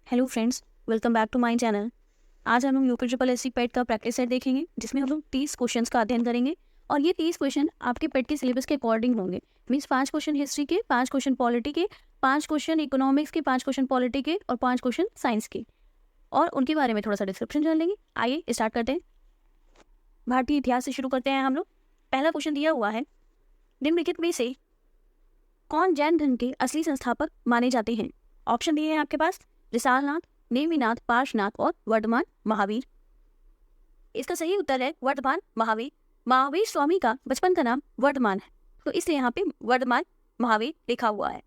Hello friends, welcome back to my channel. आज हम लोग यूपी ट्रिपल एससी पेट का प्रैक्टिस सेट देखेंगे, जिसमें हम लोग 30 क्वेश्चंस का अध्ययन करेंगे। और ये 30 क्वेश्चन आपके पेट के सिलेबस के अकॉर्डिंग होंगे। मीन्स 5 क्वेश्चन हिस्ट्री के, 5 क्वेश्चन पॉलिटी के, 5 क्वेश्चन इकोनॉमिक्स के, 5 क्वेश्चन पॉलिटी के और 5 क्वेश्चन साइंस के। और उनके बारे में थोड़ा सा डिस्क्रिप्शन जान लेंगे। आइए स्टार्ट करते हैं। भारतीय इतिहास से शुरू करते हैं हम लोग। पहला क्वेश्चन दिया हुआ है, निम्नलिखित में से कौन जैन धर्म के असली संस्थापक माने जाते हैं? ऑप्शन दिए हैं आपके पास, रिसालनाथ, नेमिनाथ, पार्शनाथ और वर्धमान महावीर। इसका सही उत्तर है वर्धमान महावीर। महावीर स्वामी का बचपन का नाम वर्धमान है, तो इसलिए यहाँ पे वर्धमान महावीर लिखा हुआ है।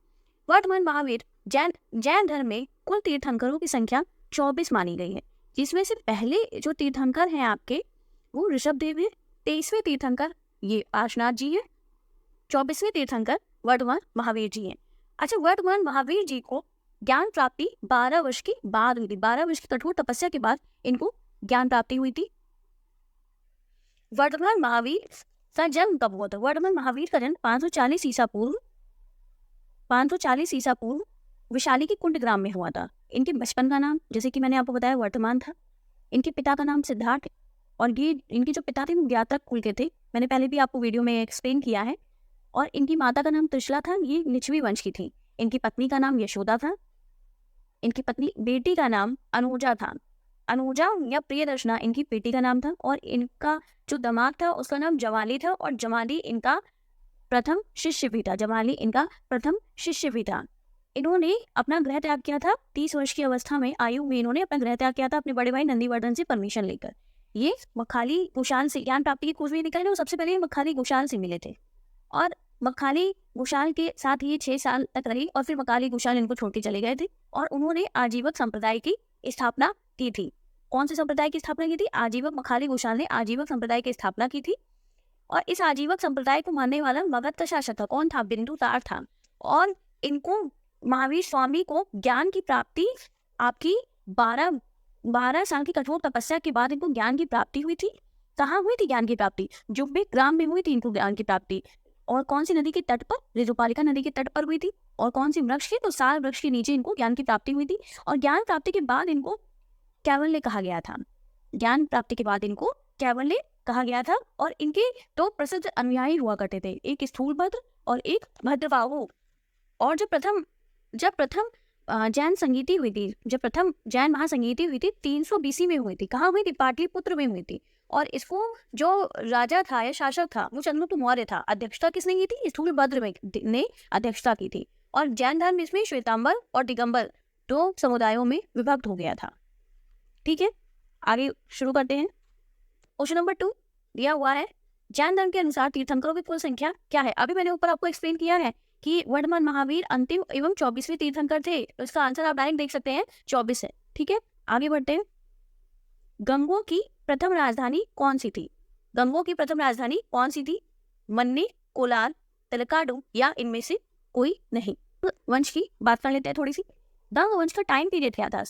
वर्धमान महावीर जैन धर्म में कुल तीर्थंकरों की संख्या 24 मानी गई है, जिसमें से पहले जो तीर्थंकर हैं आपके वो ऋषभदेव है। 23वें तीर्थंकर ये पार्शनाथ जी है। 24वें तीर्थंकर वर्धमान महावीर जी हैं। अच्छा, वर्धमान महावीर जी को ज्ञान प्राप्ति 12 वर्ष के बाद हुई थी। 12 वर्ष की कठोर तपस्या के बाद इनको ज्ञान प्राप्ति हुई थी। वर्धमान महावीर का जन्म कब हुआ था? वर्धमान महावीर का जन्म 540 ईसा पूर्व विशाली के कुंड ग्राम में हुआ था। इनके बचपन का नाम, जैसे कि मैंने आपको बताया, वर्धमान था। इनके पिता का नाम सिद्धार्थ, और ये इनके जो पिता थे वो ज्ञातक कुल के थे। मैंने पहले भी आपको वीडियो में एक्सप्लेन किया है। और इनकी माता का नाम त्रिशला था, ये लिच्छवी वंश की थी। इनकी पत्नी का नाम यशोदा था। इनकी बेटी का नाम अनुजा था। अनुजा या प्रियदर्शना इनकी बेटी का नाम था। और इनका जो दामाद था उसका नाम जमाली था, और जमाली इनका प्रथम शिष्य भी था। इन्होंने अपना गृह त्याग किया था 30 वर्ष की अवस्था में, आयु में इन्होंने अपना गृह त्याग किया था अपने बड़े भाई नंदीवर्धन से परमिशन लेकर। ये मखाली कुशाल से ज्ञान प्राप्ति की खोज में निकले, वो सबसे पहले मखाली कुशाल से मिले थे। और मखाली कुशाल के साथ ये 6 साल तक रही, और फिर मखाली कुशाल इनको छोड़ के चले गए थे। और उन्होंने आजीवक संप्रदाय की स्थापना की थी। कौन से संप्रदाय की स्थापना की थी? आजीवक। मखाली कुशाल ने आजीवक संप्रदाय की स्थापना की थी। और इस आजीवक संप्रदाय को मानने वाला मगध का शासक था। कौन था? बिंदुसार था। और इनको महावीर स्वामी को ज्ञान की प्राप्ति आपकी 12 साल की कठोर तपस्या के बाद इनको ज्ञान की प्राप्ति हुई थी। कहाँ हुई थी ज्ञान की प्राप्ति? जुब्बे ग्राम में हुई थी इनको ज्ञान की प्राप्ति। और कौन सी नदी के तट पर? ऋतुपालिका नदी के तट पर हुई थी। और कौन सी वृक्ष के? तो साल वृक्ष के नीचे इनको ज्ञान की प्राप्ति हुई थी। और ज्ञान प्राप्ति के बाद इनको कैवल्य कहा गया था। ज्ञान प्राप्ति के बाद इनको कैवल्य कहा गया था। और इनके 2 प्रसिद्ध अनुयायी हुआ करते थे, एक स्थूलभद्र और एक भद्रबाहु। और जब प्रथम जैन संगीति हुई थी, जब प्रथम जैन महासंगीति हुई थी 300 BC में हुई थी। कहाँ हुई थी? पाटलिपुत्र में हुई थी। और इसको जो राजा था या शासक था वो चंद्रगुप्त मौर्य था। अध्यक्षता किसने की थी? स्थूलभद्र ने अध्यक्षता की थी। और जैन धर्म इसमें श्वेतांबर और दिगंबर 2 समुदायों में विभक्त हो गया था। ठीक है, आगे शुरू करते हैं। क्वेश्चन नंबर 2 दिया हुआ है, जैन धर्म के अनुसार तीर्थंकरों की कुल संख्या क्या है? अभी मैंने ऊपर आपको एक्सप्लेन किया है कि वर्धमान महावीर अंतिम एवं 24वें तीर्थंकर थे, तो इसका आंसर आप डायरेक्ट देख सकते हैं, 24 है। ठीक है, आगे बढ़ते हैं। गंगों की प्रथम राजधानी कौन सी थी? गंगों की प्रथम राजधानी कौन सी थी? मन्नी, कोलार, तलकाडु या इनमें से कोई नहीं? वंश की बात कर लेते हैं थोड़ी सी। गंग वंश का टाइम पीरियड क्या था?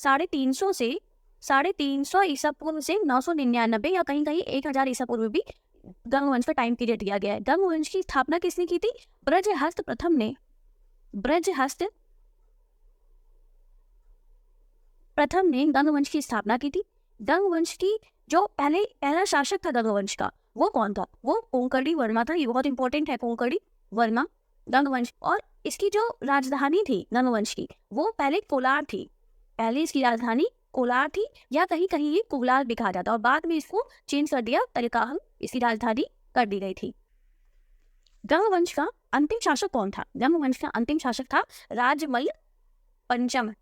350 ईसा पूर्व से 999 या कहीं कहीं 1000 ईसा पूर्व भी गंग वंश का टाइम पीरियड दिया गया है। गंग वंश की स्थापना किसने की थी? ब्रजहस्त प्रथम ने गंग वंश की स्थापना की थी। गंग वंश की जो पहला शासक था गंग वंश का, वो कौन था? वो कोंकणी वर्मा था। ये बहुत इंपॉर्टेंट है, कोंकणी वर्मा गंग वंश। और इसकी जो राजधानी थी गंग वंश की, वो पहले कोलार थी। पहले इसकी राजधानी कोलार थी, या कहीं कहीं ये कोलार भी कहा जाता, और बाद में इसको चेंज कर दिया, तलकाहल इसकी राजधानी कर दी गई थी। गंग वंश का अंतिम शासक कौन था? गंग वंश का अंतिम शासक था राजमल पंचम।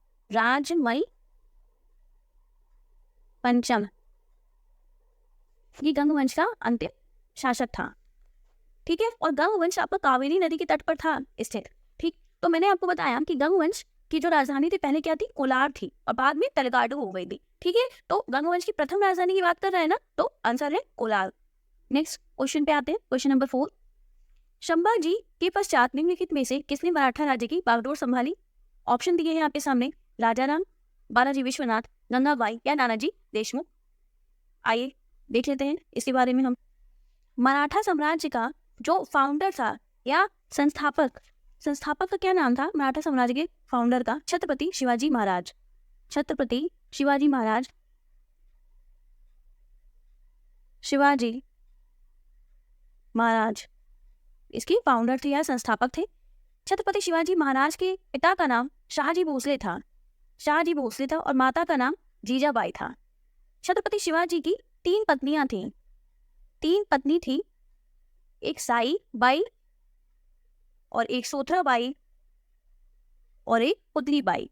ये गंग वंश का अंतिम शासक था। ठीक है, और गंग वंश आपका कावेरी नदी के तट पर था स्थित। ठीक, तो मैंने आपको बताया कि गंग वंश की जो राजधानी थी पहले क्या थी? कोलार थी, और बाद में तलकाडु हो गई थी। ठीक है, तो गंग वंश की प्रथम राजधानी की बात कर रहे हैं ना, तो आंसर है कोलार। नेक्स्ट क्वेश्चन पे आते हैं, क्वेश्चन नंबर 4। संभाजी के पश्चात निम्नलिखित में से किसने मराठा राज्य की बागडोर संभाली? ऑप्शन दिए हैं आपके सामने, राजाराम, बालाजी विश्वनाथ, गंगाबाई या नानाजी देशमुख। आइए देख लेते हैं इसके बारे में हम। मराठा साम्राज्य का जो फाउंडर था या संस्थापक का क्या नाम था? मराठा साम्राज्य के फाउंडर का छत्रपति शिवाजी महाराज। छत्रपति शिवाजी महाराज, शिवाजी महाराज इसके फाउंडर थे या संस्थापक थे। छत्रपति शिवाजी महाराज के पिता का नाम शाहजी भोसले था, शाहजी भोसले था, और माता का नाम जीजाबाई था। छत्रपति शिवाजी की 3 पत्नियां थीं, 3 पत्नी थी, एक साई बाई और एक सोथरा बाई और एक पुतली बाई।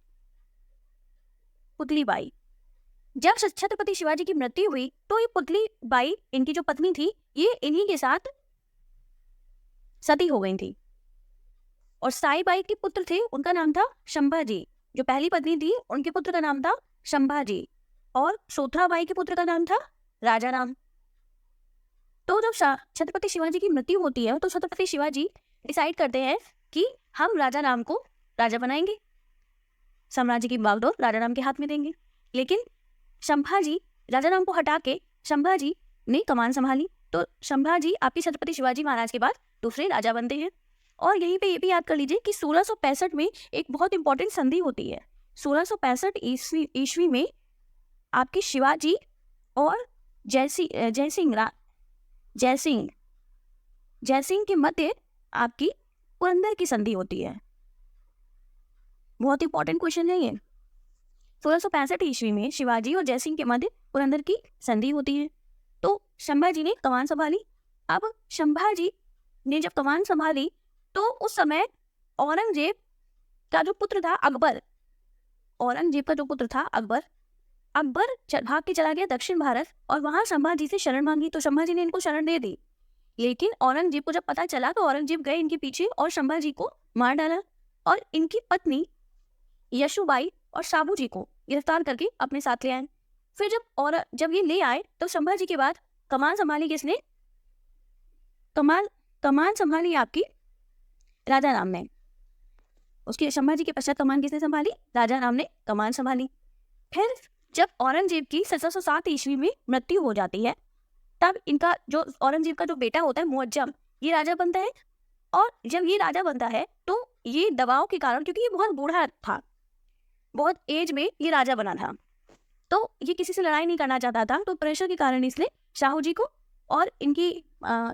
पुतली बाई जब छत्रपति शिवाजी की मृत्यु हुई तो ये पुतली बाई, इनकी जो पत्नी थी, ये इन्हीं के साथ सती हो गई थी। और साई बाई के पुत्र थे, उनका नाम था शंभाजी। जो पहली पत्नी थी उनके पुत्र का नाम था शंभाजी, और सोथरा बाई के पुत्र का नाम था राजा राम। तो जब छत्रपति शिवाजी की मृत्यु होती है तो छत्रपति शिवाजी डिसाइड करते हैं कि हम राजा राम को राजा बनाएंगे, साम्राज्य की बागडोर राजा राम के हाथ में देंगे। लेकिन शंभाजी, राजा राम को हटा के शंभाजी ने कमान संभाली, तो शंभाजी आपके छत्रपति शिवाजी महाराज के बाद दूसरे राजा बनते हैं। और यहीं पे ये भी याद कर लीजिए कि 1665 में एक बहुत इंपॉर्टेंट संधि होती है। 1665 ईस्वी में आपके शिवाजी और जयसिंह के मध्य आपकी पुरंदर की संधि होती है। बहुत इंपॉर्टेंट क्वेश्चन है ये। 1665 ईस्वी में शिवाजी और जयसिंह के मध्य पुरंदर की संधि होती है। तो शंभाजी ने कमान संभाली। अब शंभाजी ने जब कमान संभाली तो उस समय औरंगजेब का जो पुत्र था अकबर, औरंगजेब का जो पुत्र था अकबर भाग के चला गया दक्षिण भारत और वहां शंभाजी से शरण मांगी। तो शंभाजी ने इनको शरण दे दी। लेकिन औरंगजेब को जब पता चला तो औरंगजेब गए इनके पीछे और शंभाजी को मार डाला, और इनकी पत्नी यशोबाई और साबू को गिरफ्तार करके अपने साथ ले आए। फिर जब ये ले आए तो शंभाजी के बाद कमान संभाली किसने? कमान संभाली आपकी राजा राम ने। उसके शंभाजी के पश्चात कमान किसने संभाली? राजा राम ने कमान संभाली। फिर जब औरंगजेब की 1707 ईस्वी में मृत्यु हो जाती है तब इनका जो औरंगजेब का जो बेटा होता है मुअज्जम, ये राजा बनता है। और जब ये राजा बनता है तो ये दबाव के कारण, क्योंकि ये बहुत बूढ़ा था, बहुत एज में ये राजा बना था, तो ये किसी से लड़ाई नहीं करना चाहता था, तो प्रेशर के कारण इसने शाहू जी को और इनकी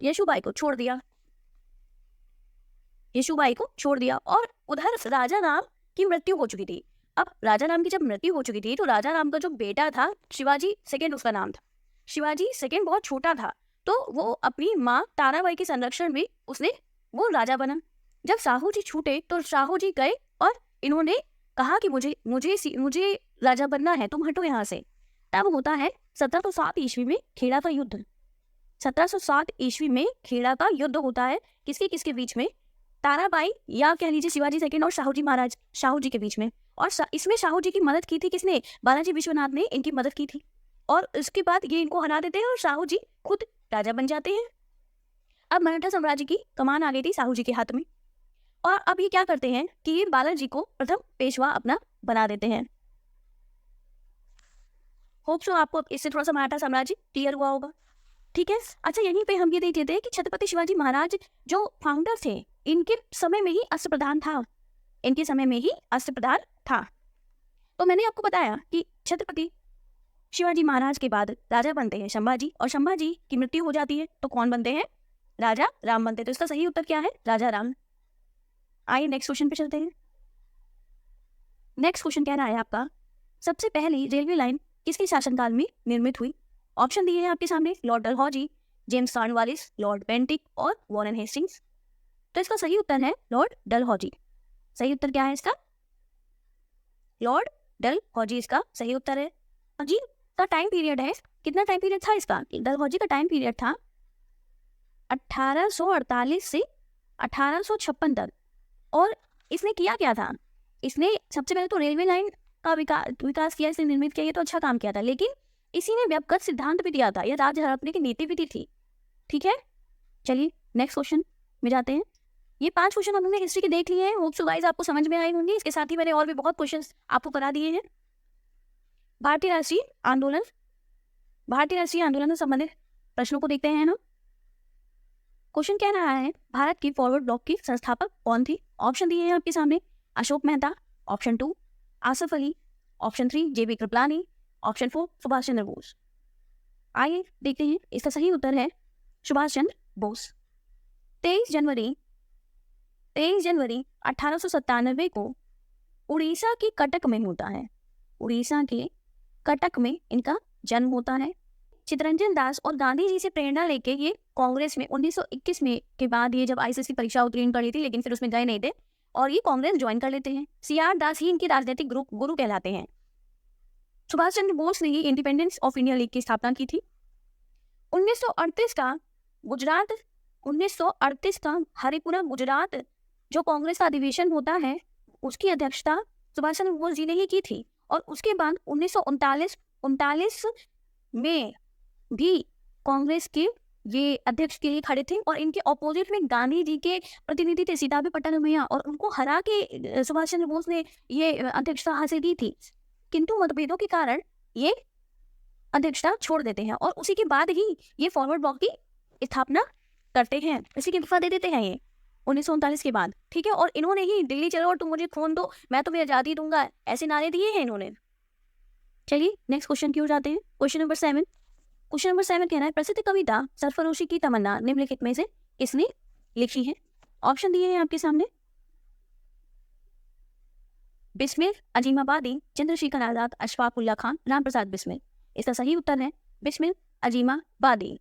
यशोबाई को छोड़ दिया। और उधर राजा राम की मृत्यु हो चुकी थी। अब राजा राम की जब मृत्यु हो चुकी थी तो राजा राम का जो बेटा था शिवाजी सेकंड, उसका नाम था शिवाजी सेकंड, बहुत छोटा था, तो वो अपनी माँ ताराबाई के संरक्षण में वो राजा बना। जब साहू जी छूटे तो साहू जी गए और इन्होंने कहा कि मुझे राजा बनना है, तुम हटो यहाँ से। तब होता है 1707 ईस्वी में खेड़ा का युद्ध। 1707 ईस्वी में खेड़ा का युद्ध होता है। किसके बीच में? ताराबाई या कह लीजिए शिवाजी सेकंड और शाहू जी के बीच में। और इसमें शाहू जी की मदद की थी किसने? बालाजी विश्वनाथ ने इनकी मदद की थी। और इसके बाद ये इनको हरा देते हैं और शाहू जी खुद राजा बन जाते हैं। अब मराठा साम्राज्य की कमान आ गई थी शाहू जी के हाथ में, और अब ये क्या करते हैं कि ये बालाजी को प्रथम पेशवा अपना बना देते हैं। होप सो आपको इससे थोड़ा सा मराठा साम्राज्य क्लियर हुआ होगा। ठीक है, अच्छा यहीं पे हम ये देख लेते हैं कि छत्रपति शिवाजी महाराज जो फाउंडर थे, इनके समय में ही अस्त्र प्रदान था। तो मैंने आपको बताया कि छत्रपति शिवाजी महाराज के बाद राजा बनते हैं शंभाजी, और शंभाजी की मृत्यु हो जाती है तो कौन बनते हैं? राजा राम बनते हैं। तो इसका सही उत्तर क्या है? राजा राम। आइए नेक्स्ट क्वेश्चन पे चलते हैं। नेक्स्ट क्वेश्चन कह रहा है आपका, सबसे पहली रेलवे लाइन किसके शासनकाल में निर्मित हुई? ऑप्शन दिए हैं आपके सामने, Lord Dalhousie, James Cornwallis, Lord Bentinck और वॉरेन हेस्टिंग्स। तो इसका सही उत्तर है लॉर्ड डलहौजी। सही उत्तर क्या है इसका? लॉर्ड डलहौजी इसका सही उत्तर है। जी का टाइम पीरियड है, कितना टाइम पीरियड था इसका? डलहौजी का टाइम पीरियड था 1848 से 1856 तक। और इसने किया क्या था? इसने सबसे पहले तो रेलवे लाइन का विकास किया, इसने निर्मित किया, ये तो अच्छा काम किया था, लेकिन इसी ने व्यवगत सिद्धांत भी दिया था, यह राज्य हड़पने की नीति भी दी थी। ठीक है, चलिए नेक्स्ट क्वेश्चन में जाते हैं। ये 5 क्वेश्चन हमने हिस्ट्री के देख लिए हैं। होप सो गाइस आपको समझ में आए होंगे। इसके साथ ही मैंने और भी बहुत क्वेश्चंस आपको करा दिए हैं। भारतीय राष्ट्रीय आंदोलन से संबंधित प्रश्नों को देखते हैं ना। क्वेश्चन कह रहा है, भारत की फॉरवर्ड ब्लॉक की संस्थापक कौन थी? ऑप्शन दिए हैं आपके सामने, Ashok Mehta, option 2 Asaf Ali, option 3 JB Kripalani, option 4 Subhash Chandra Bose. आइए देखते हैं, इसका सही उत्तर है सुभाष चंद्र बोस। 23 जनवरी 1897 को उड़ीसा के कटक में होता है। उड़ीसा के कटक में इनका जन्म होता है। चित्तरंजन दास और गांधी जी से प्रेरणा लेके ये कांग्रेस में 1921 में के बाद ये जब आईसीएसई परीक्षा उत्तीर्ण कर ली थी, लेकिन फिर उसमें गए नहीं थे और ये कांग्रेस ज्वाइन कर लेते हैं। CR दास ही इनके राजनीतिक गुरु कहलाते हैं। सुभाष चंद्र बोस ने ही इंडिपेंडेंस ऑफ इंडिया लीग की स्थापना की थी। 1938 का हरिपुरा गुजरात जो कांग्रेस का अधिवेशन होता है, उसकी अध्यक्षता सुभाष चंद्र बोस जी ने ही की थी। और उसके बाद 1939 में भी कांग्रेस के ये अध्यक्ष के लिए खड़े थे और इनके ऑपोजिट में गांधी जी के प्रतिनिधि थे सीताबे पट्टानमैया, और उनको हरा के सुभाष चंद्र बोस ने ये अध्यक्षता हासिल की थी। किंतु मतभेदों के कारण ये अध्यक्षता छोड़ देते हैं और उसी के बाद ही ये फॉरवर्ड ब्लॉक की स्थापना करते हैं, इसी की इस्तीफा दे देते हैं ये 1939 के बाद। ठीक है, और इन्होंने ही दिल्ली चलो और तुम मुझे खून दो, मैं तुम्हें आजादी दूंगा, ऐसे नारे दिए हैं इन्होंने। चलिए नेक्स्ट क्वेश्चन की ओर जाते हैं। क्वेश्चन नंबर 7 कह रहा है प्रसिद्ध कविता सरफरोशी की तमन्ना निम्नलिखित में से किसने लिखी है? ऑप्शन दिए हैं आपके सामने। बिस्मिल, अजीमाबादी, चंद्रशेखर आजाद, अशफाक उल्लाह खान, राम प्रसाद बिस्मिल। इसका सही उत्तर है बिस्मिल अजीमाबादी।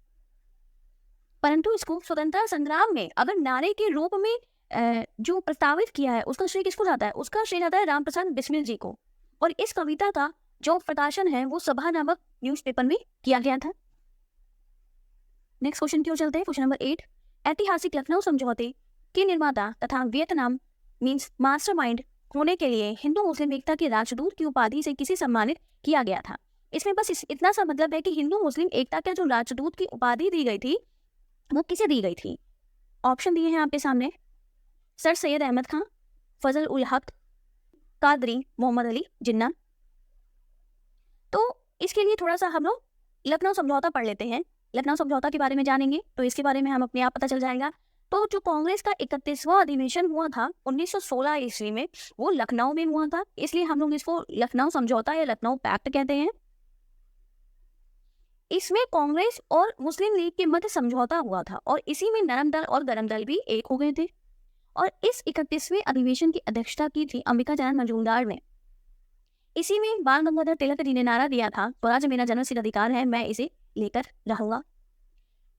परंतु इसको स्वतंत्रता संग्राम में अगर नारे के रूप में जो प्रस्तावित किया है उसका श्रेय किसको जाता है? उसका श्रेय जाता है राम प्रसाद बिस्मिल जी को। और इस कविता का जो प्रकाशन है वो सभा नामक न्यूज़पेपर में किया गया था। नेक्स्ट क्वेश्चन की ओर चलते हैं। क्वेश्चन नंबर 8, ऐतिहासिक लखनऊ समझौते के निर्माता तथा वियतनाम मीन्स मास्टरमाइंड होने के लिए हिंदू मुस्लिम एकता के राजदूत की उपाधि से किसे सम्मानित किया गया था? इसमें बस इतना सा मतलब है कि हिंदू मुस्लिम एकता के जो राजदूत की उपाधि दी गई थी वो किसे दी गई थी? ऑप्शन दिए हैं आपके सामने। सर सैयद अहमद खान, फजल उल हक, कादरी मोहम्मद अली जिन्ना। तो इसके लिए थोड़ा सा हम लोग लखनऊ समझौता पढ़ लेते हैं। लखनऊ समझौता के बारे में जानेंगे तो इसके बारे में हम अपने आप पता चल जाएगा। तो जो कांग्रेस का 31वां अधिवेशन हुआ था 1916 ईस्वी में, वो लखनऊ में हुआ था, इसलिए हम लोग इसको लखनऊ समझौता या लखनऊ पैक्ट कहते हैं। इसमें कांग्रेस और मुस्लिम लीग के मध्य समझौता हुआ था और इसी में नरम दल और गरम दल भी एक हो गए थे। और इस 31वें अधिवेशन की अध्यक्षता की थी अंबिका चरण मजूमदार ने। इसी में बाल गंगाधर तिलक जी ने नारा दिया था, स्वराज मेरा जन्मसिद्ध अधिकार है, मैं इसे लेकर रहूंगा।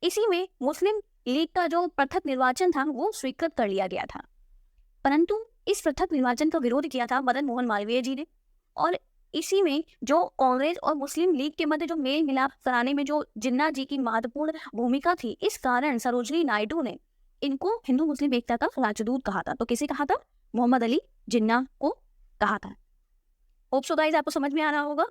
इसी में मुस्लिम लीग का जो पृथक निर्वाचन था वो स्वीकृत कर लिया गया था। परंतु इस पृथक निर्वाचन का विरोध किया था मदन मोहन मालवीय जी ने। और इसी में जो कांग्रेस और मुस्लिम लीग के मध्य जो मेल मिलाप कराने में जो जिन्ना जी की महत्वपूर्ण भूमिका थी, इस कारण सरोजनी नायडू ने इनको हिंदू मुस्लिम एकता का राजदूत कहा था। तो किसे कहा था? मोहम्मद अली जिन्ना को कहा था। होप सो गाइस आपको समझ में आ रहा होगा।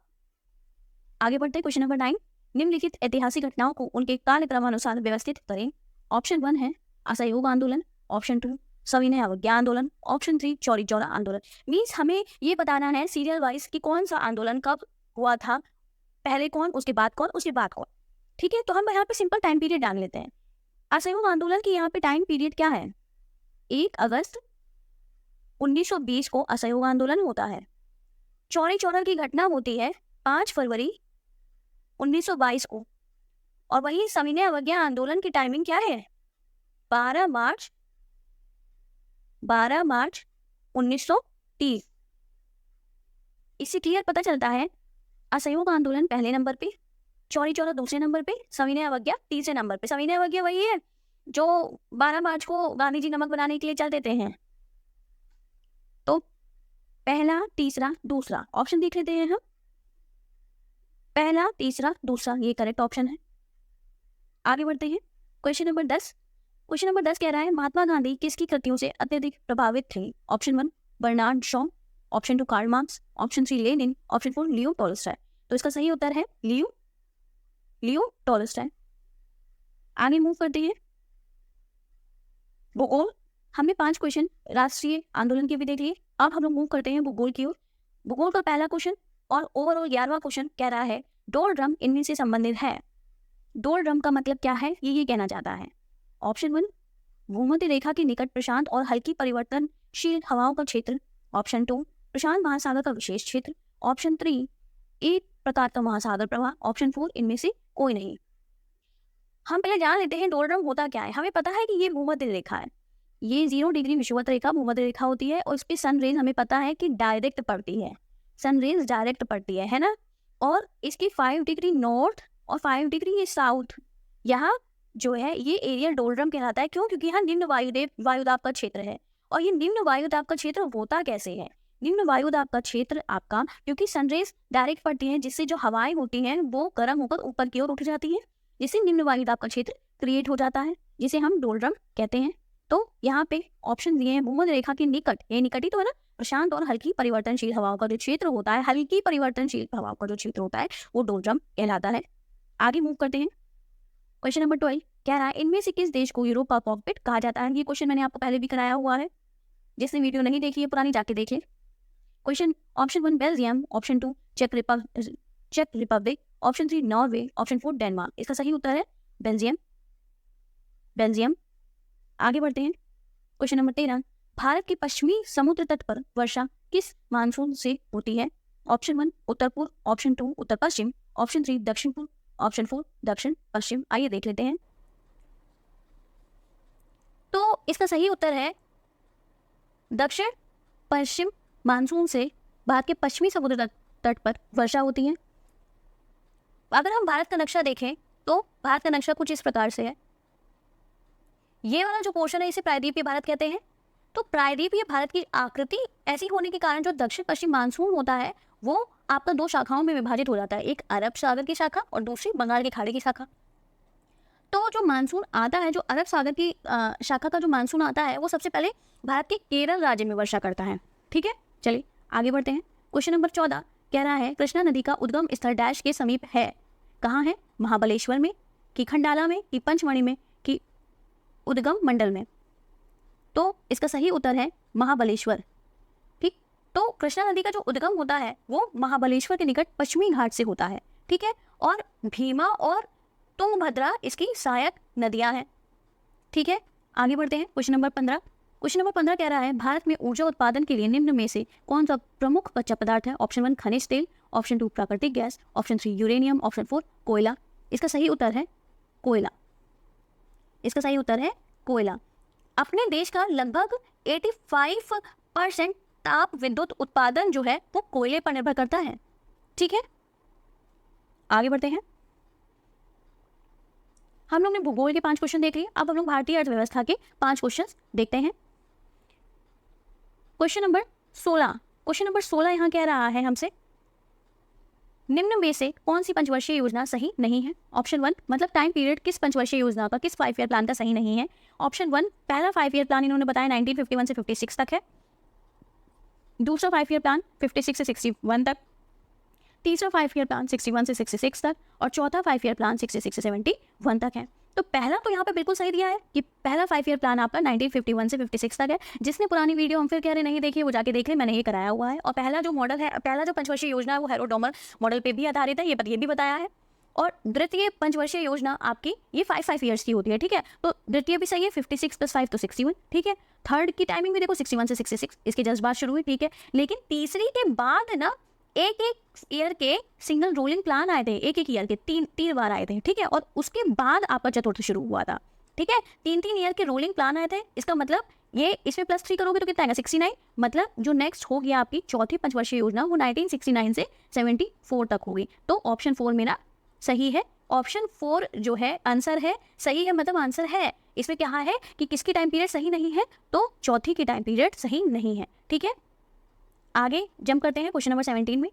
आगे बढ़ते हैं। क्वेश्चन नंबर 9, निम्नलिखित ऐतिहासिक घटनाओं को उनके कालक्रमानुसार व्यवस्थित करें। ऑप्शन 1 है असहयोग आंदोलन, ऑप्शन 2 सविनय अवज्ञा आंदोलन, ऑप्शन 3 चौरी चौरा आंदोलन। मीन्स हमें ये बताना है सीरियल वाइज कि कौन सा आंदोलन कब हुआ था, पहले कौन, उसके बाद कौन, उसके बाद कौन। ठीक है, तो हम यहाँ पे सिंपल टाइम पीरियड डाल लेते हैं। असहयोग आंदोलन की यहाँ पे टाइम पीरियड क्या है? 1 अगस्त 1920 को असहयोग आंदोलन होता है। चौरी चौरा की घटना होती है 5 फरवरी 1922 को। और वही सविनय अवज्ञा आंदोलन की टाइमिंग क्या है? 12 मार्च 1930। इससे क्लियर पता चलता है असहयोग आंदोलन पहले नंबर पे, चौरी चौरा दूसरे नंबर पे, सविनय अवज्ञा तीसरे नंबर पे। सविनय अवज्ञा वही है जो 12 मार्च को गांधी जी नमक बनाने के लिए चल देते हैं। तो पहला, तीसरा, दूसरा ऑप्शन देख लेते हैं हम। पहला, तीसरा, दूसरा ये करेक्ट ऑप्शन है। आगे बढ़ते हैं। क्वेश्चन नंबर 10 कह रहा है महात्मा गांधी किसकी कृतियों से अत्यधिक प्रभावित थे? Option 1 Bernard Shaw, option 2 Karl Marx, option 3 Lenin, option 4 Leo Tolstoy. तो इसका सही उत्तर है लियो टॉल्स्टॉय। आगे मूव करते हैं। भूगोल, हमने 5 क्वेश्चन राष्ट्रीय आंदोलन के भी देख लिए। अब हम लोग मूव करते हैं भूगोल की ओर। भूगोल का पहला क्वेश्चन और ओवरऑल 11वां क्वेश्चन कह रहा है डोल ड्रम इनमें से संबंधित है। डोल ड्रम का मतलब क्या है ये कहना चाहता है। ऑप्शन 1 भूमध्य रेखा के निकट प्रशांत और हल्की परिवर्तनशील हवाओं का क्षेत्र, ऑप्शन 2 प्रशांत महासागर का विशेष क्षेत्र, ऑप्शन 3 एक प्रकार का महासागर प्रवाह, ऑप्शन 4 इनमें से कोई नहीं। हम पहले जान लेते हैं डोलड्रम होता क्या है। हमें पता है कि ये भूमध्य रेखा है, ये 0 डिग्री विषुवत रेखा भूमध्य रेखा होती है और इस पे सन रेज हमें पता है कि डायरेक्ट पड़ती है, सन रेज डायरेक्ट पड़ती है ना। और इसकी 5 डिग्री नॉर्थ और 5 डिग्री ये साउथ, यहाँ जो है ये एरिया डोलड्रम कहलाता है। क्यों? क्योंकि यहाँ निम्न वायुदाब का क्षेत्र है। और ये निम्न वायुदाब का क्षेत्र होता कैसे है? निम्न वायुदाब का क्षेत्र आपका क्योंकि सनरेज डायरेक्ट पड़ती है, जिससे जो हवाएं होती हैं वो गर्म होकर ऊपर की ओर उठ जाती हैं, जिससे निम्न वायुदाब का क्षेत्र क्रिएट हो जाता है, जिसे हम डोलड्रम कहते हैं। तो यहाँ पे ऑप्शन दिए हैं भूमध्य रेखा के निकट, ये निकट ही तो है ना, प्रशांत और हल्की परिवर्तनशील हवाओं का जो क्षेत्र होता है, हल्की परिवर्तनशील हवाओं का जो क्षेत्र होता है वो डोलड्रम कहलाता है। आगे मूव करते हैं। क्वेश्चन नंबर 12 कह रहा है इनमें से किस देश को यूरोप का कॉकपिट कहा जाता है? ये क्वेश्चन मैंने आपको पहले भी कराया हुआ है, जिसने वीडियो नहीं देखी है पुरानी जाके देख ले। क्वेश्चन ऑप्शन 1 बेल्जियम, ऑप्शन 2 चेक Republic, option 3 Norway, option 4 Denmark. इसका सही उत्तर है बेल्जियम। आगे बढ़ते हैं। क्वेश्चन नंबर 13 भारत के पश्चिमी समुद्र तट पर वर्षा किस मानसून से होती है? ऑप्शन 1 उत्तर पूर्व, ऑप्शन 2 उत्तर पश्चिम, ऑप्शन 3 दक्षिण पूर्व, ऑप्शन 4 दक्षिण पश्चिम। आइए देख लेते हैं। तो इसका सही उत्तर है दक्षिण पश्चिम मानसून से भारत के पश्चिमी समुद्र तट पर वर्षा होती है। अगर हम भारत का नक्शा देखें तो भारत का नक्शा कुछ इस प्रकार से है। ये वाला जो पोर्शन है इसे प्रायद्वीपीय भारत कहते हैं। तो प्रायद्वीपीय भारत की आकृति ऐसी होने के कारण जो दक्षिण पश्चिम मानसून होता है वो आपका 2 शाखाओं में विभाजित हो जाता है, एक अरब सागर की शाखा और दूसरी बंगाल के खाड़ी की शाखा। तो जो मानसून आता है, जो अरब सागर की शाखा का जो मानसून आता है वो सबसे पहले भारत के केरल राज्य में वर्षा करता है। ठीक है, चलिए आगे बढ़ते हैं। क्वेश्चन नंबर 14 कह रहा है कृष्णा नदी का उद्गम स्थल डैश के समीप है। कहाँ है? महाबलेश्वर में, कि खंडाला में, कि पंचमढ़ी में, कि उद्गम मंडल में। तो इसका सही उत्तर है महाबलेश्वर। ठीक, तो कृष्णा नदी का जो उद्गम होता है वो महाबलेश्वर के निकट पश्चिमी घाट से होता है। ठीक है, और भीमा और तुंगभद्रा इसकी सहायक नदियां हैं। ठीक है, आगे बढ़ते हैं। क्वेश्चन नंबर 15 कह रहा है भारत में ऊर्जा उत्पादन के लिए निम्न में से कौन सा प्रमुख कच्चा पदार्थ है? ऑप्शन 1 खनिज तेल, ऑप्शन 2 प्राकृतिक गैस, ऑप्शन 3 यूरेनियम, ऑप्शन 4 कोयला। इसका सही उत्तर है कोयला। इसका सही उत्तर है कोयला। अपने देश का लगभग 85% ताप विद्युत उत्पादन जो है वो कोयले पर निर्भर करता है। ठीक है, आगे बढ़ते हैं। हम लोग ने भूगोल के 5 क्वेश्चन देख लिए, अब हम लोग भारतीय अर्थव्यवस्था के 5 क्वेश्चन देखते हैं। क्वेश्चन नंबर 16 यहाँ कह रहा है हमसे निम्न में से कौन सी पंचवर्षीय योजना सही नहीं है? ऑप्शन 1 मतलब टाइम पीरियड किस पंचवर्षीय योजना का, किस 5 ईयर प्लान का सही नहीं है? ऑप्शन 1 पहला 5 ईयर प्लान इन्होंने बताया 1951 से 56 तक है, दूसरा 5 ईयर प्लान 56 से 61 तक, तीसरा 5 ईयर प्लान 61 से 66 तक और चौथा 5 ईयर प्लान 66 से 71 तक है। तो पहला तो यहाँ पे बिल्कुल सही दिया है कि पहला 5 ईयर प्लान आपका 1951 से 56 तक है। जिसने पुरानी वीडियो हम फिर कह रहे नहीं देखी वो जाके देख ले, मैंने ये कराया हुआ है। और पहला जो मॉडल है, पहला जो पंचवर्षीय योजना है वो हेरोडोमर मॉडल पे भी आधारित है, ये भी बताया है। और द्वितीय पंचवर्षीय योजना आपकी ये 5 ईयर्स की होती है। ठीक है, तो द्वितीय भी सही है, 56 + 5 तो 61। ठीक है, थर्ड की टाइमिंग भी देखो 61 से 66, इसके जस्ट बाद शुरू हुई। ठीक है, लेकिन तीसरी के बाद ना एक ईयर के सिंगल रोलिंग प्लान आए थे, एक ईयर के तीन बार आए थे। ठीक है, और उसके बाद आपका चतुर्थ शुरू हुआ था। ठीक है, 3 ईयर के रोलिंग प्लान आए थे। इसका मतलब ये इसमें +3 करोगे तो कितना आएगा? 69। मतलब जो नेक्स्ट हो गया आपकी चौथी पंचवर्षीय योजना वो 1969 से 74 तक होगी। तो ऑप्शन 4 मेरा सही है। ऑप्शन 4 जो है आंसर है, सही है मतलब आंसर है। इसमें क्या है कि किसकी टाइम पीरियड सही नहीं है? तो चौथी की टाइम पीरियड सही नहीं है। ठीक है, आगे जंप करते हैं क्वेश्चन नंबर 17 में।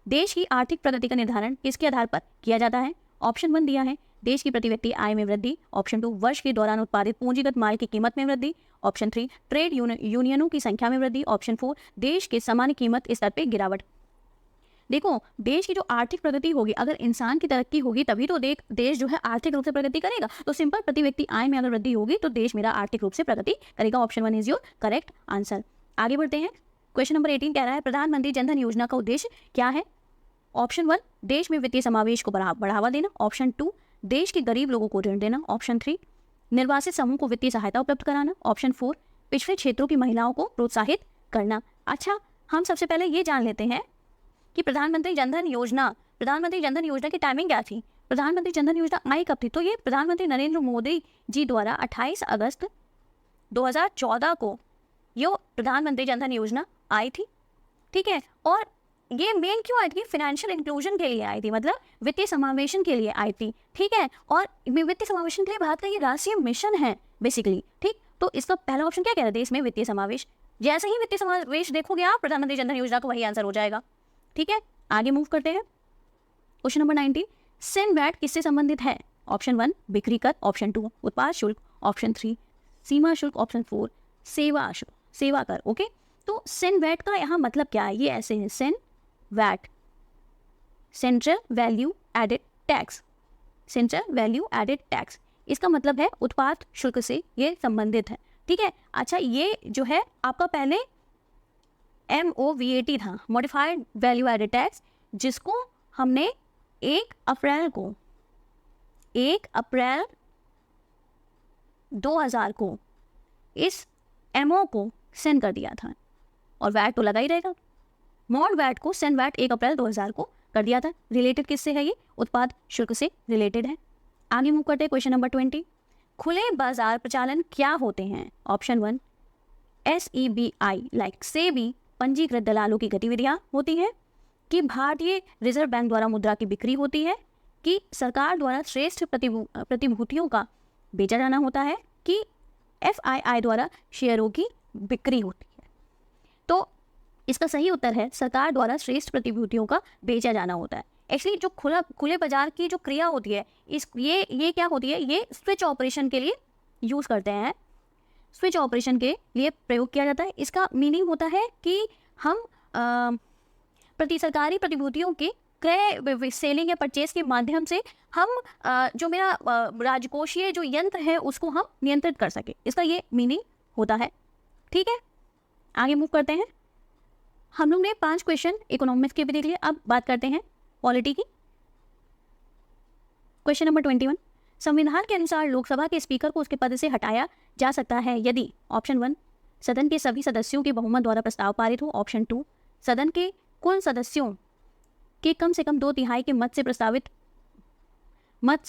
देश की आर्थिक प्रगति का निर्धारण किसके आधार पर किया जाता है? ऑप्शन 1 दिया है देश की प्रति व्यक्ति आय में वृद्धि, ऑप्शन 2 वर्ष के दौरान उत्पादित पूंजीगत माल की कीमत में वृद्धि, ऑप्शन 3 ट्रेड यूनियनों की संख्या में वृद्धि, ऑप्शन 4 देश के सामान्य कीमत स्तर पर गिरावट। देखो, देश की जो आर्थिक प्रगति होगी, अगर इंसान की तरक्की होगी तभी तो देश जो है आर्थिक रूप से प्रगति करेगा। तो सिंपल प्रति व्यक्ति आय में अगर वृद्धि होगी तो देश मेरा आर्थिक रूप से प्रगति करेगा। Option 1 is your correct answer. आगे बढ़ते हैं। क्वेश्चन नंबर 18 कह रहा है प्रधानमंत्री जनधन योजना का उद्देश्य क्या है? ऑप्शन 1 देश में वित्तीय समावेश को बढ़ावा देना, ऑप्शन 2 देश के गरीब लोगों को ऋण देना, ऑप्शन 3 निर्वासित समूह को वित्तीय सहायता उपलब्ध कराना, ऑप्शन 4 पिछड़े क्षेत्रों की महिलाओं को प्रोत्साहित करना। अच्छा, हम सबसे पहले ये जान लेते हैं कि प्रधानमंत्री जनधन योजना की टाइमिंग क्या थी। प्रधानमंत्री जनधन योजना आई कब थी? तो ये प्रधानमंत्री नरेंद्र मोदी जी द्वारा 28 अगस्त 2014 को ये प्रधानमंत्री जनधन योजना आई थी, ठीक है। और ये मेन क्यों आई थी? फाइनेंशियल इंक्लूजन के लिए आई थी, मतलब वित्तीय समावेशन के लिए आई थी, ठीक है। और वित्तीय समावेशन के लिए भारत का ये राष्ट्रीय मिशन है बेसिकली, ठीक। तो इसका पहला ऑप्शन क्या कह रहे थे इसमें? वित्तीय समावेश। जैसे ही वित्तीय समावेश देखोगे आप प्रधानमंत्री जनधन योजना का, वही आंसर हो जाएगा, ठीक है। आगे मूव करते हैं। क्वेश्चन नंबर 19, सिन वैट किससे संबंधित है? ऑप्शन 1 बिक्री कर, ऑप्शन 2 उत्पाद शुल्क, ऑप्शन 3 सीमा शुल्क, ऑप्शन 4 सेवा शुल्क, सेवा कर, ओके। तो सिन वैट का यहाँ मतलब क्या है? ये ऐसे है, CENVAT central value added tax, central value added tax, इसका मतलब है उत्पाद शुल्क से ये संबंधित है, ठीक है। अच्छा, ये जो है आपका पहले MOVAT था, मॉडिफाइड वैल्यू एडेड टैक्स, जिसको हमने 1 अप्रैल 2000 को इस MO को सेंड कर दिया था, और वैट तो लगा ही रहेगा। मॉड वैट को सेंड वैट 1 अप्रैल 2000 को कर दिया था। रिलेटेड किससे है? ये उत्पाद शुल्क से रिलेटेड है। आगे मूव करते हैं। क्वेश्चन नंबर 20, खुले बाजार प्रचालन क्या होते हैं? ऑप्शन 1 SEBI लाइक सेबी पंजीकृत दलालों की गतिविधियां होती हैं, कि भारतीय रिजर्व बैंक द्वारा मुद्रा की बिक्री होती है, कि सरकार द्वारा श्रेष्ठ प्रतिभूतियों का बेचा जाना होता है, कि FII द्वारा शेयरों की बिक्री होती है। तो इसका सही उत्तर है सरकार द्वारा श्रेष्ठ प्रतिभूतियों का बेचा जाना होता है। एक्चुअली जो खुले बाजार की जो क्रिया होती है, ये क्या होती है? ये स्विच ऑपरेशन के लिए यूज करते हैं, स्विच ऑपरेशन के लिए प्रयोग किया जाता है। इसका मीनिंग होता है कि हम सरकारी प्रतिभूतियों के क्रय, सेलिंग या परचेज के माध्यम से हम जो मेरा राजकोषीय जो यंत्र है उसको हम नियंत्रित कर सके, इसका ये मीनिंग होता है, ठीक है। आगे मूव करते हैं। हम लोग ने 5 क्वेश्चन इकोनॉमिक्स के भी देख लिए, अब बात करते हैं पॉलिटी की। क्वेश्चन नंबर 21, संविधान के अनुसार लोकसभा के स्पीकर को उसके पद से हटाया जा सकता है यदि ऑप्शन 1 सदन के सभी सदस्यों के बहुमत द्वारा प्रस्ताव पारित हो, ऑप्शन 2 सदन के कुल सदस्यों के कम से कम 2/3 के मत से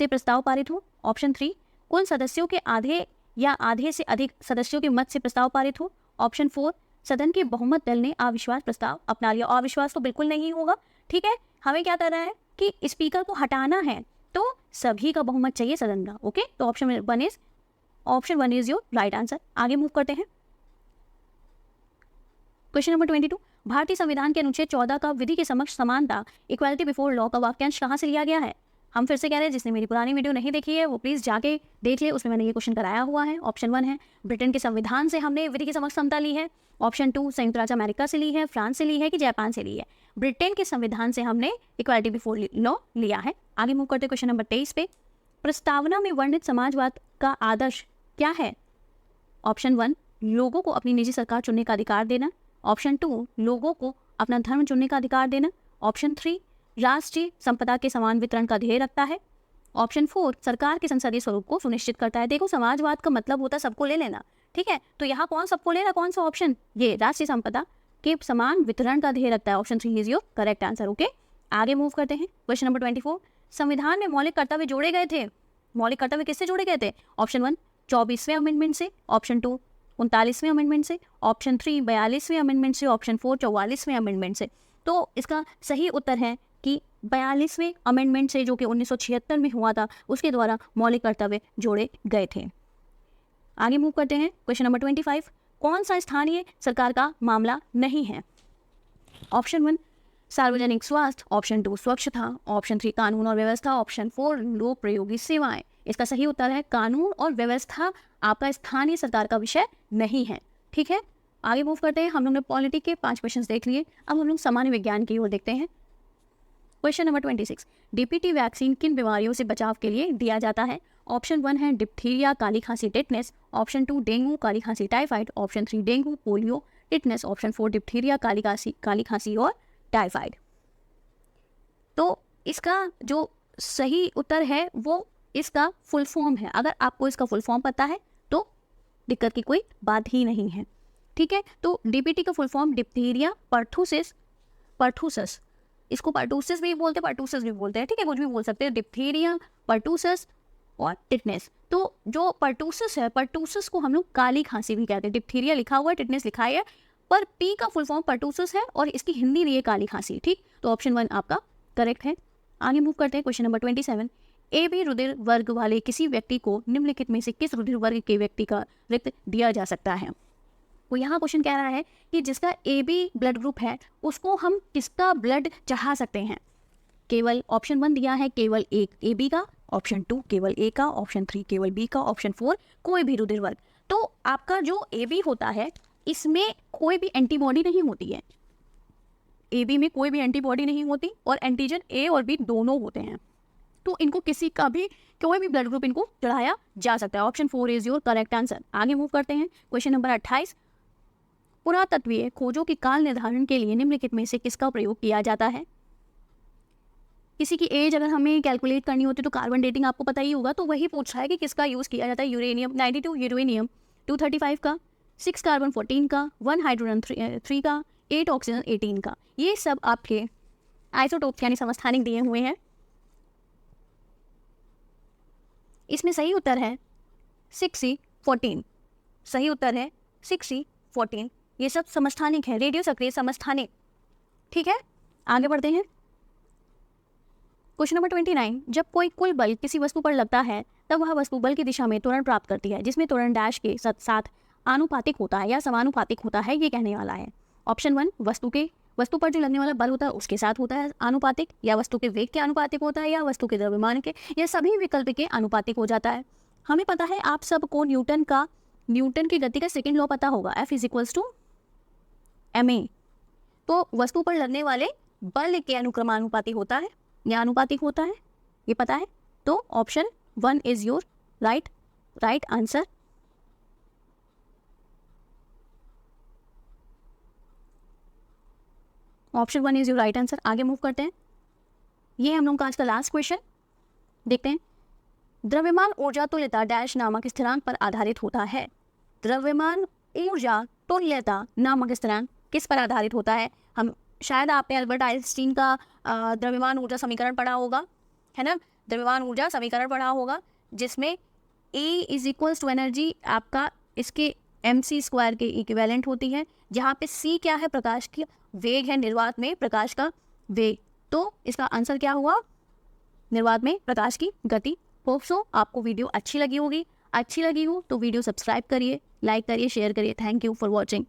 प्रस्ताव पारित हो, ऑप्शन 3 कुल सदस्यों के आधे या आधे से अधिक सदस्यों के मत से प्रस्ताव पारित हो, ऑप्शन 4 सदन के बहुमत दल ने अविश्वास प्रस्ताव अपना लिया। अविश्वास तो बिल्कुल नहीं होगा, ठीक है। हमें क्या करना है कि स्पीकर को हटाना है, तो सभी का बहुमत चाहिए सदन का, ओके। तो option 1 is your right answer. आगे मूव करते हैं। क्वेश्चन नंबर 22, भारतीय संविधान के अनुच्छेद 14 का विधि के समक्ष समानता इक्वालिटी बिफोर लॉ का वाक्यांश कहाँ से लिया गया है? हम फिर से कह रहे हैं, जिसने मेरी पुरानी वीडियो नहीं देखी है वो प्लीज जाके देख ले, उसमें मैंने ये क्वेश्चन कराया हुआ है। ऑप्शन 1 है ब्रिटेन के संविधान से हमने विधि की समक्ष समता ली है, ऑप्शन 2 संयुक्त राज्य अमेरिका से ली है, फ्रांस से ली है, कि जापान से ली है। ब्रिटेन के संविधान से हमने इक्वालिटी बिफोर लॉ लिया है। आगे मूव करते क्वेश्चन नंबर 23 पे, प्रस्तावना में वर्णित समाजवाद का आदर्श क्या है? ऑप्शन 1 लोगों को अपनी निजी सरकार चुनने का अधिकार देना, ऑप्शन 2 लोगों को अपना धर्म चुनने का अधिकार देना, ऑप्शन 3 राष्ट्रीय संपदा के समान वितरण का ध्येय रखता है, ऑप्शन 4 सरकार के संसदीय स्वरूप को सुनिश्चित करता है। देखो, समाजवाद का मतलब होता है सबको ले लेना, ठीक है। तो यहाँ कौन सबको लेना, कौन सा ऑप्शन? ये राष्ट्रीय संपदा के समान वितरण का ध्येय रखता है। Option 3 is your correct answer, okay. आगे मूव करते हैं। क्वेश्चन नंबर 24, संविधान में मौलिक कर्तव्य जोड़े गए थे। मौलिक कर्तव्य किससे जोड़े गए थे? ऑप्शन 1 24वें अमेंडमेंट से, ऑप्शन 2 39वें अमेंडमेंट से, ऑप्शन 3 42वें अमेंडमेंट से, ऑप्शन 4 44वें अमेंडमेंट से। तो इसका सही उत्तर है कि 42वें अमेंडमेंट से, जो कि 1976 में हुआ था, उसके द्वारा मौलिक कर्तव्य जोड़े गए थे। आगे मूव करते हैं। क्वेश्चन नंबर 25, कौन सा स्थानीय सरकार का मामला नहीं है? ऑप्शन 1 सार्वजनिक स्वास्थ्य, ऑप्शन 2 स्वच्छता, ऑप्शन 3 कानून और व्यवस्था, ऑप्शन 4 लोक प्रयोगी सेवाएं। इसका सही उत्तर है कानून और व्यवस्था आपका स्थानीय सरकार का विषय नहीं है, ठीक है। आगे मूव करते हैं। हम लोग ने पॉलिटी के 5 क्वेश्चन देख लिए, अब हम लोग सामान्य विज्ञान की ओर देखते हैं। क्वेश्चन नंबर 26, डीपीटी वैक्सीन किन बीमारियों से बचाव के लिए दिया जाता है? ऑप्शन 1 है डिप्थीरिया काली खांसी टिटनेस, ऑप्शन 2 डेंगू काली खांसी typhoid, option 3 dengue polio tetanus, option 4 diphtheria काली खांसी और टाइफाइड। तो इसका जो सही उत्तर है वो इसका फुल फॉर्म है। अगर आपको इसका फुल फॉर्म पता है तो दिक्कत की कोई बात ही नहीं है, ठीक है। तो डीपीटी का फुल फॉर्म डिप्थीरिया परथूसिस, परथूसस, इसको परटूसिस भी बोलते हैं, परटूसस भी बोलते हैं, ठीक है, कुछ भी बोल सकते हैं। डिप्थीरिया, परटूसस और टिटनेस। तो जो परटूसस है, परटूसस को हम लोग काली खांसी भी कहते हैं। डिप्थीरिया लिखा हुआ है, टिटनेस लिखा है, पर पी का फुल फॉर्म परटूसस है और इसकी हिंदी रही है काली खांसी, ठीक। तो ऑप्शन 1 आपका करेक्ट है। आगे मूव करते हैं क्वेश्चन नंबर 27। ए बी रुधिर वर्ग वाले किसी व्यक्ति को निम्नलिखित में से किस रुधिर वर्ग के व्यक्ति का रक्त दिया जा सकता है। तो यहाँ क्वेश्चन कह रहा है कि जिसका ए बी ब्लड ग्रुप है उसको हम किसका ब्लड चढ़ा सकते हैं। केवल ऑप्शन 1 दिया है केवल एक ए बी का, ऑप्शन 2 केवल ए का, ऑप्शन 3 केवल बी का, ऑप्शन 4 कोई भी रुधिर वर्ग। तो आपका जो ए बी होता है इसमें कोई भी एंटीबॉडी नहीं होती है, ए बी में कोई भी एंटीबॉडी नहीं होती और एंटीजन ए और बी दोनों होते हैं। तो इनको किसी का भी कोई भी ब्लड ग्रुप इनको चढ़ाया जा सकता है। Option 4 is your correct answer. आगे मूव करते हैं क्वेश्चन नंबर 28। पुरातत्वीय खोजों के काल निर्धारण के लिए निम्नलिखित में से किसका प्रयोग किया जाता है। किसी की एज अगर हमें कैलकुलेट करनी होती है तो कार्बन डेटिंग आपको पता ही होगा, तो वही पूछ रहा है कि किसका यूज़ किया जाता है। यूरेनियम 92 यूरेनियम 235 का, 6 कार्बन 14 का, 1 हाइड्रोजन 3 का, 8 ऑक्सीजन 18 का। ये सब आपके आइसोटोप्स यानी समस्थानिक दिए हुए हैं। इसमें सही उत्तर है 6C14। सही उत्तर है 6C14। ये सब समस्थानिक है, रेडियो सक्रिय समस्थानिक, ठीक है। आगे बढ़ते हैं क्वेश्चन नंबर 29। जब कोई कुल बल किसी वस्तु पर लगता है तब वह वस्तु बल की दिशा में त्वरण प्राप्त करती है, जिसमें त्वरण डैश के साथ आनुपातिक होता है या समानुपातिक होता है, ये कहने वाला है। ऑप्शन 1 वस्तु पर जो लगने वाला बल होता है उसके साथ होता है आनुपातिक, या वस्तु के वेग के आनुपातिक होता है, या वस्तु के द्रव्यमान के, या सभी विकल्प के आनुपातिक हो जाता है। हमें पता है आप सबको न्यूटन की गति का सेकंड लॉ पता होगा, F = ma। तो वस्तु पर लगने वाले बल के अनुक्रमानुपाती होता है या अनुपातिक होता है, ये पता है। तो option 1 is your right answer. Option 1 is your right answer. आगे मूव करते हैं। ये हम लोग का आज का लास्ट क्वेश्चन देखते हैं। द्रव्यमान ऊर्जा तुल्यता डैश नामक स्थिरांक पर आधारित होता है। द्रव्यमान ऊर्जा तुल्यता नामक स्थिरांक किस पर आधारित होता है। हम शायद आपने अल्बर्ट आइंस्टीन का द्रव्यमान ऊर्जा समीकरण पढ़ा होगा, है ना। द्रव्यमान ऊर्जा समीकरण पढ़ा होगा जिसमें E = एनर्जी आपका इसके mc² के इक्विवेलेंट होती है, जहाँ पे c क्या है, प्रकाश की वेग है, निर्वात में प्रकाश का वेग। तो इसका आंसर क्या हुआ, निर्वात में प्रकाश की गति। होप सो आपको वीडियो अच्छी लगी होगी। अच्छी लगी हो तो वीडियो सब्सक्राइब करिए, लाइक करिए, शेयर करिए। Thank you for watching.